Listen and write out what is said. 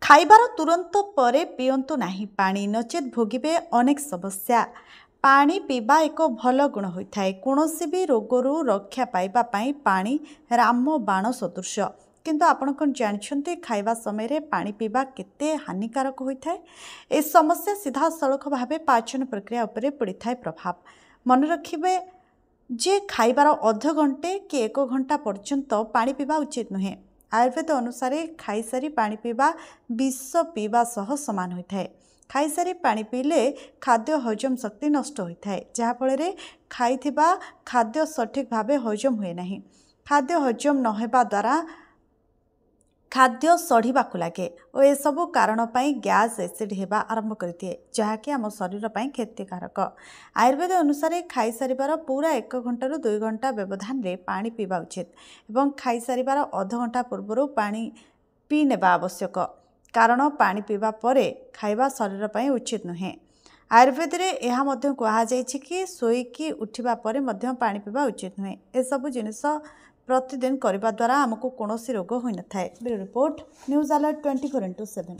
खाइबार तुरंत परे पियंतु नाही पानी नचेत भोगिबे अनेक समस्या। पानी पीवा एक भल गुण होता है। कौनसी भी रोगरू रक्षा पाइबा पाई पानी रामबाण सदृश। किंतु आपण कौन जानते खाइबा समय पानी पीवा केते हानिकारक होता है। ए समस्या सीधा सड़क भाव पाचन प्रक्रिया उपरे पड़ता है प्रभाव। मन रखिबे जे खाइबार अध घंटे कि 1 घंटा पर्यंत पानी पीवा उचित नुहे। आयुर्वेद अनुसार खाईसारी पानी पीवा विष पीवा सह समान होता है। खाईसारी पानी पीले खाद्य हजम शक्ति नष्ट होता है, जहाँफल खाइथिबा खाद्य सठिक भावे हजम हुए नहीं। खाद्य हजम नहेबा द्वारा खाद्य सढ़ीवाकू लगे और यह सब कारण गैस एसिड होगा आरंभ करदिए, जहाँकि आम शरीर पर क्षतिकारक। आयुर्वेद अनुसार खाई सारिबार पूरा 1 घंटा 2 घंटा व्यवधान रे पानी पीवा उचित एवं खाई सारिबार अध घंटा पूर्व पानी पी नेबा आवश्यक, कारण पानी पीवा परे खाइबा शरीर पर उचित नुहे। आयुर्वेद रे यह मध्य कहुଯାଇଛି कि शोईकी उठिबा परे मध्य पानी पीवा उचित नुहे। ए सब जिनिस प्रतिदिन करने द्वारा आमको कौन रोग हो न था। Report news alert 24x7।